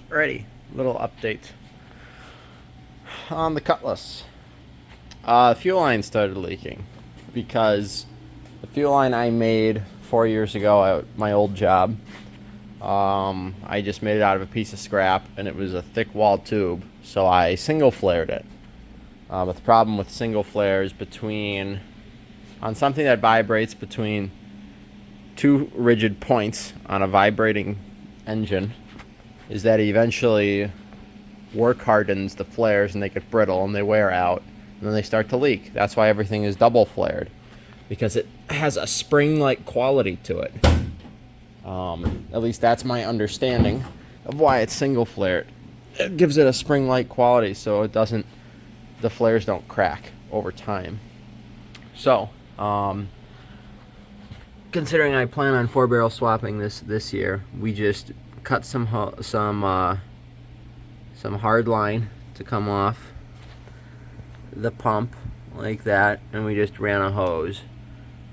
Alrighty, little update on the Cutlass. Fuel line started leaking because the fuel line I made 4 years ago at my old job, I just made it out of a piece of scrap, and it was a thick wall tube, so I single flared it. But the problem with single flares on something that vibrates between two rigid points on a vibrating engine is that eventually work hardens the flares and they get brittle and they wear out and then they start to leak. That's why everything is double flared, because it has a spring-like quality to it. At least that's my understanding of why it's single flared. It gives it a spring-like quality so the flares don't crack over time. So, considering I plan on 4-barrel swapping this year, we just cut some hard line to come off the pump like that, and we just ran a hose.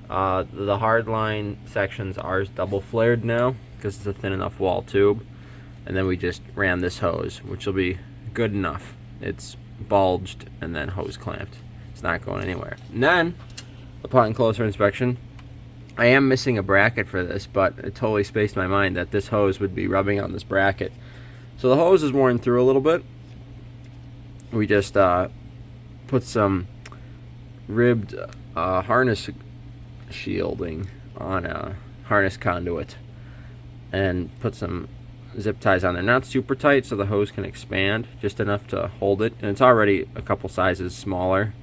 The hard line sections are double flared now because it's a thin enough wall tube, and then we just ran this hose, which will be good enough. It's bulged and then hose clamped. It's not going anywhere. And then, upon closer inspection, I am missing a bracket for this, but it totally spaced my mind that this hose would be rubbing on this bracket. So the hose is worn through a little bit. We just put some ribbed harness shielding on a harness conduit and put some zip ties on there. Not super tight so the hose can expand, just enough to hold it. And it's already a couple sizes smaller,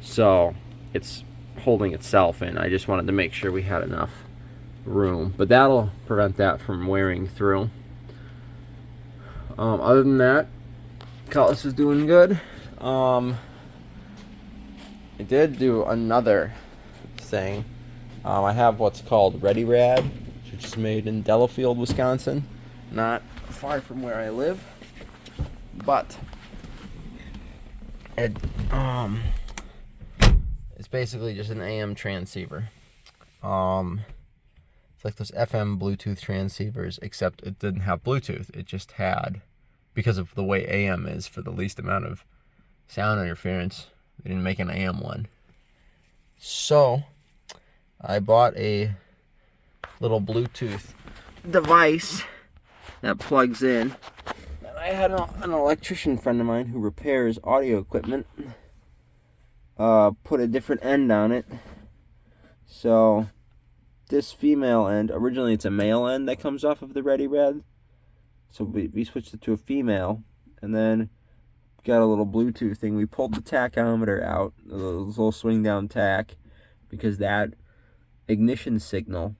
so it's holding itself in. I just wanted to make sure we had enough room, but that'll prevent that from wearing through. Other than that, Cutlass is doing good. I did do another thing. I have what's called Ready Rad, which is made in Delafield, Wisconsin, not far from where I live, but it's basically just an AM transceiver. It's like those FM Bluetooth transceivers, except it didn't have Bluetooth. It just had, because of the way AM is for the least amount of sound interference, they didn't make an AM one. So I bought a little Bluetooth device that plugs in. And I had an electrician friend of mine who repairs audio equipment put a different end on it. So this female end, originally it's a male end that comes off of the Ready Rad. So we switched it to a female, and then got a little Bluetooth thing. We pulled the tachometer out, the little swing down tack, because that ignition signal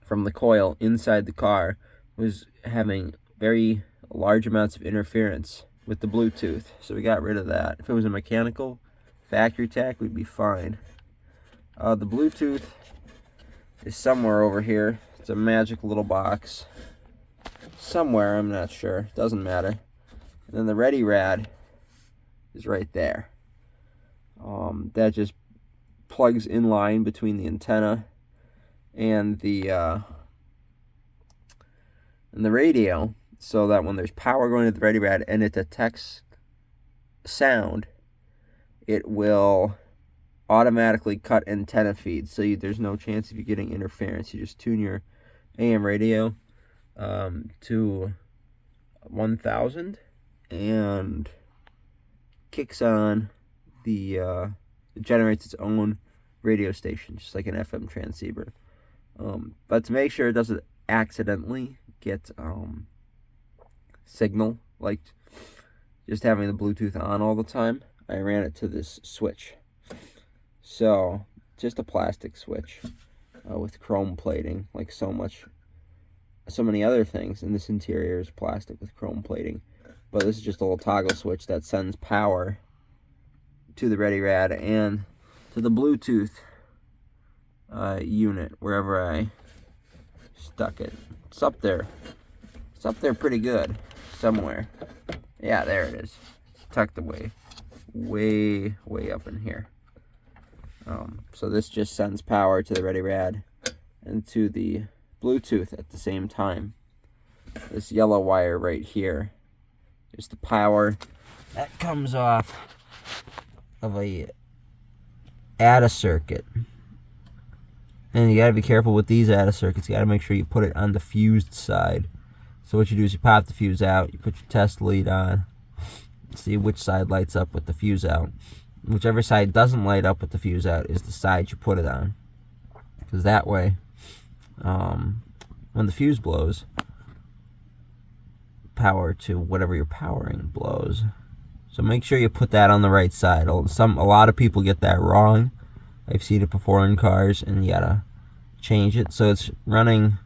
from the coil inside the car was having very large amounts of interference with the Bluetooth. So we got rid of that. If it was a mechanical factory tack, we'd be fine. The Bluetooth is somewhere over here. It's a magic little box. Somewhere, I'm not sure. Doesn't matter. And then the Ready Rad is right there. That just plugs in line between the antenna and the radio, so that when there's power going to the Ready Rad and it detects sound, it will automatically cut antenna feeds, so there's no chance of you getting interference. You just tune your AM radio to 1000 and kicks on it generates its own radio station, just like an FM transceiver. But to make sure it doesn't accidentally get signal, like just having the Bluetooth on all the time, I ran it to this switch. So just a plastic switch with chrome plating, like so many other things. And this interior is plastic with chrome plating, but this is just a little toggle switch that sends power to the Ready Rad and to the Bluetooth unit wherever I stuck it. It's up there. It's up there pretty good somewhere. Yeah, there it is. It's tucked away, way up in here. So this just sends power to the Ready Rad and to the Bluetooth at the same time. this yellow wire right here is the power that comes off of a ATA circuit. And you gotta be careful with these ATA circuits. You gotta make sure you put it on the fused side. So what you do is you pop the fuse out, you put your test lead on, see which side lights up with the fuse out. Whichever side doesn't light up with the fuse out is the side you put it on. Because that way, when the fuse blows, power to whatever you're powering blows. So make sure you put that on the right side. A lot of people get that wrong. I've seen it before in cars, and you gotta change it so it's running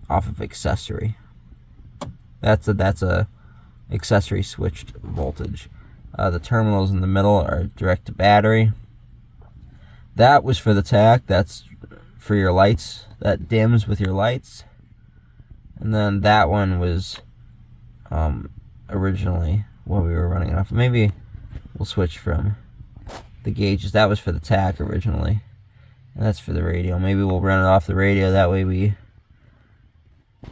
off of accessory. That's a accessory switched voltage. The terminals in the middle are direct to battery. That was for the tach. That's for your lights. That dims with your lights. And then that one was originally what we were running off. Maybe we'll switch from the gauges. That was for the tach originally. And that's for the radio. Maybe we'll run it off the radio. That way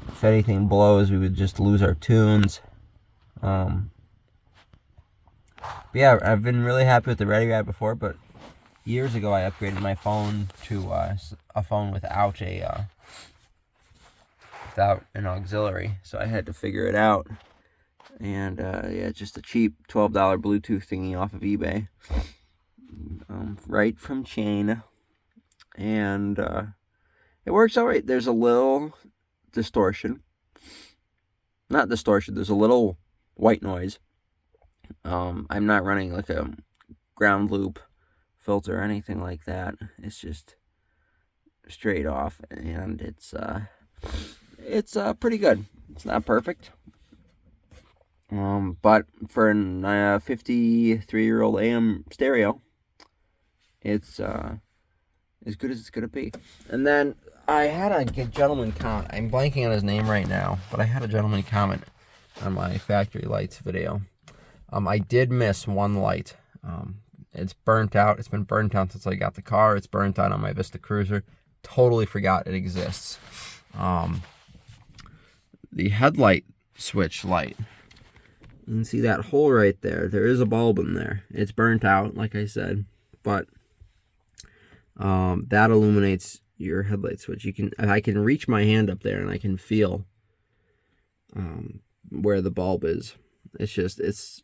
if anything blows, we would just lose our tunes. But yeah, I've been really happy with the Ready Rad before, but years ago I upgraded my phone to a phone without an auxiliary, so I had to figure it out. And yeah, just a cheap $12 Bluetooth thingy off of eBay, right from China, and it works all right. There's a little distortion, not distortion. There's a little white noise. I'm not running like a ground loop filter or anything like that. It's just straight off, and it's pretty good. It's not perfect, but for a 53-year-old AM stereo, it's as good as it's gonna be. And then I had a gentleman comment. I'm blanking on his name right now, but I had a gentleman comment on my factory lights video. I did miss one light. It's burnt out. It's been burnt out since I got the car. It's burnt out on my Vista Cruiser. Totally forgot it exists. The headlight switch light. You can see that hole right there. There is a bulb in there. It's burnt out, like I said, but that illuminates your headlight switch. I can reach my hand up there and I can feel where the bulb is. It's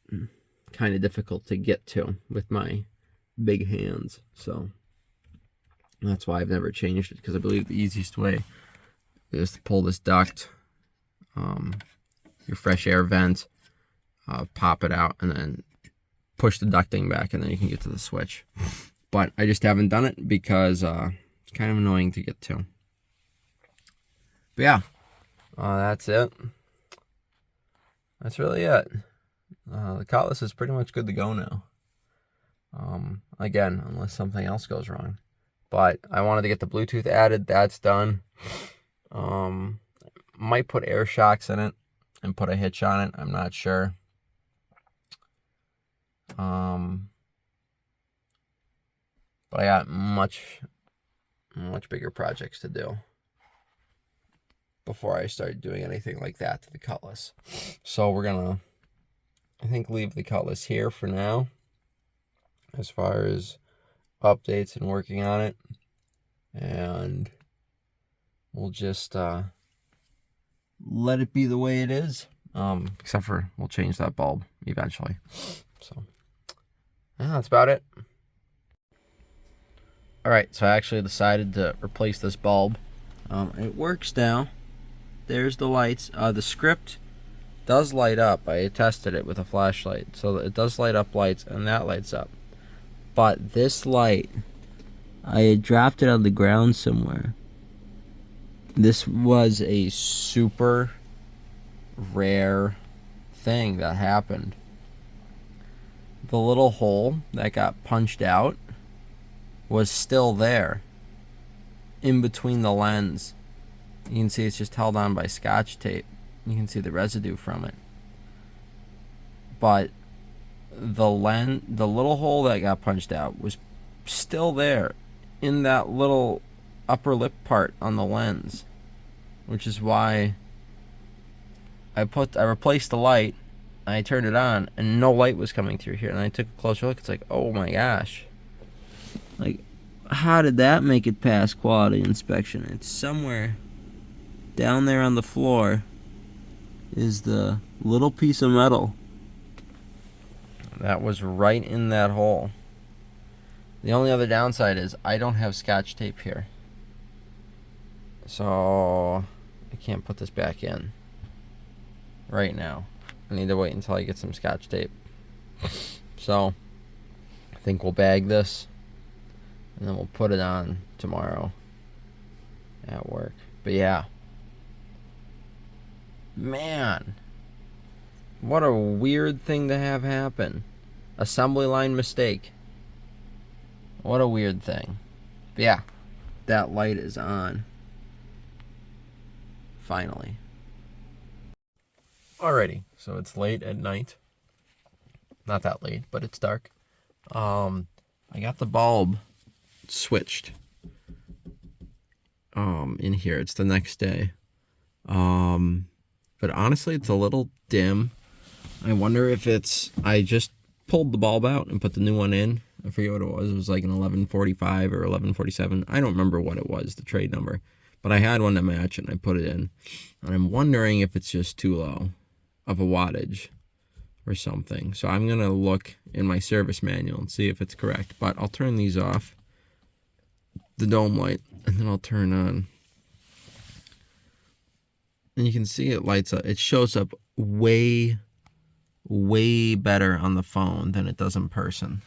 kind of difficult to get to with my big hands, so that's why I've never changed it, because I believe the easiest way is to pull this duct, your fresh air vent, pop it out, and then push the ducting back, and then you can get to the switch. But I just haven't done it because it's kind of annoying to get to. But yeah, that's it. That's really it. The Cutlass is pretty much good to go now. Again, unless something else goes wrong. But I wanted to get the Bluetooth added. That's done. Might put air shocks in it and put a hitch on it. I'm not sure. But I got much bigger projects to do before I start doing anything like that to the Cutlass. So we're gonna, I think, leave the Cutlass here for now as far as updates and working on it, and we'll just let it be the way it is, except for we'll change that bulb eventually. So yeah, that's about it. Alright, so I actually decided to replace this bulb. It works now. There's the lights. The script does light up. I tested it with a flashlight, so it does light up lights, and that lights up. But this light, I had dropped it on the ground somewhere. This was a super rare thing that happened. The little hole that got punched out was still there in between the lens. You can see it's just held on by Scotch tape. You can see the residue from it. But the little hole that got punched out was still there in that little upper lip part on the lens, which is why I replaced the light, and I turned it on, and no light was coming through here. And I took a closer look. It's like, oh my gosh. Like, how did that make it past quality inspection? It's somewhere down there on the floor is the little piece of metal that was right in that hole. The only other downside is I don't have Scotch tape here, so I can't put this back in right now. I need to wait until I get some Scotch tape. So I think we'll bag this and then we'll put it on tomorrow at work. But yeah, man, what a weird thing to have happen. Assembly line mistake. What a weird thing. But yeah, that light is on. Finally. Alrighty, so it's late at night. Not that late, but it's dark. I got the bulb switched in here. It's the next day. But honestly, it's a little dim. I wonder if it's... I just pulled the bulb out and put the new one in. I forget what it was. It was like an 1145 or 1147. I don't remember what it was, the trade number. But I had one to match and I put it in. And I'm wondering if it's just too low of a wattage or something. So I'm going to look in my service manual and see if it's correct. But I'll turn these off, the dome light, and then I'll turn on. And you can see it lights up. It shows up way better on the phone than it does in person.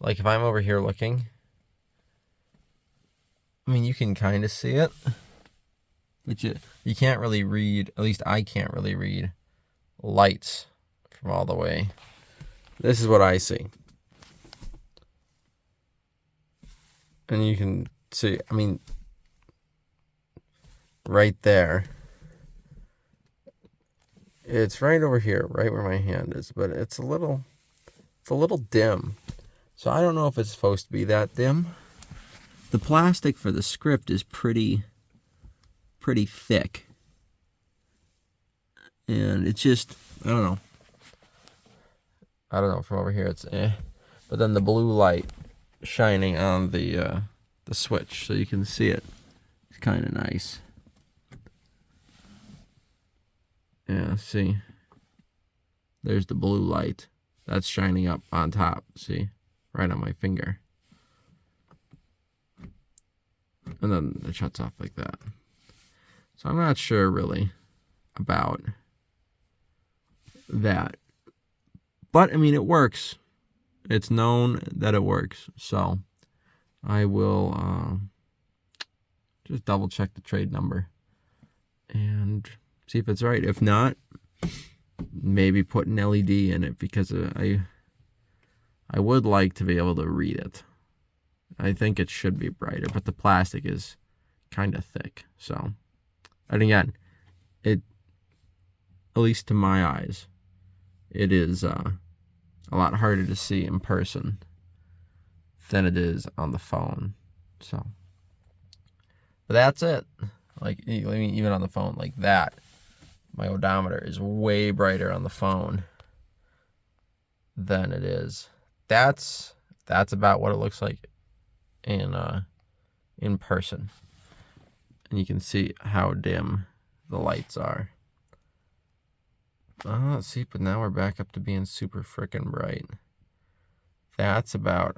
Like if I'm over here looking, I mean, you can kind of see it, but you can't really read, at least I can't really read lights from all the way. This is what I see. And you can see, I mean, right there. It's right over here, right where my hand is, but it's a little dim. So I don't know if it's supposed to be that dim. The plastic for the script is pretty thick. And it's just, I don't know, from over here it's eh. But then the blue light shining on the switch, so you can see it. It's kind of nice. Yeah, see? There's the blue light. That's shining up on top, see? Right on my finger. And then it shuts off like that. So I'm not sure really about that. But, I mean, it works. It's known that it works. So I will just double check the trade number and see if it's right. If not, maybe put an LED in it, because I would like to be able to read it. I think it should be brighter, but the plastic is kind of thick. So, and again, it, at least to my eyes, it is a lot harder to see in person than it is on the phone. So, but that's it. Like, I mean, even on the phone, like that, my odometer is way brighter on the phone than it is. That's about what it looks like in person. And you can see how dim the lights are. Let's see, but now we're back up to being super frickin' bright. That's about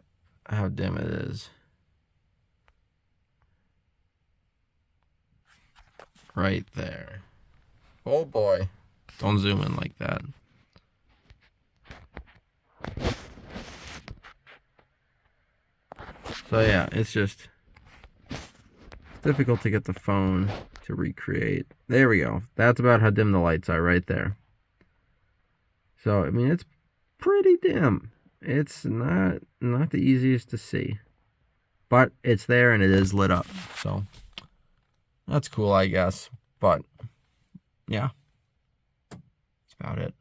how dim it is. Right there. Oh boy. Don't zoom in like that. So yeah, it's just difficult to get the phone to recreate. There we go. That's about how dim the lights are right there. So, I mean, it's pretty dim. It's not the easiest to see. But it's there and it is lit up. So, that's cool, I guess. But, yeah. That's about it.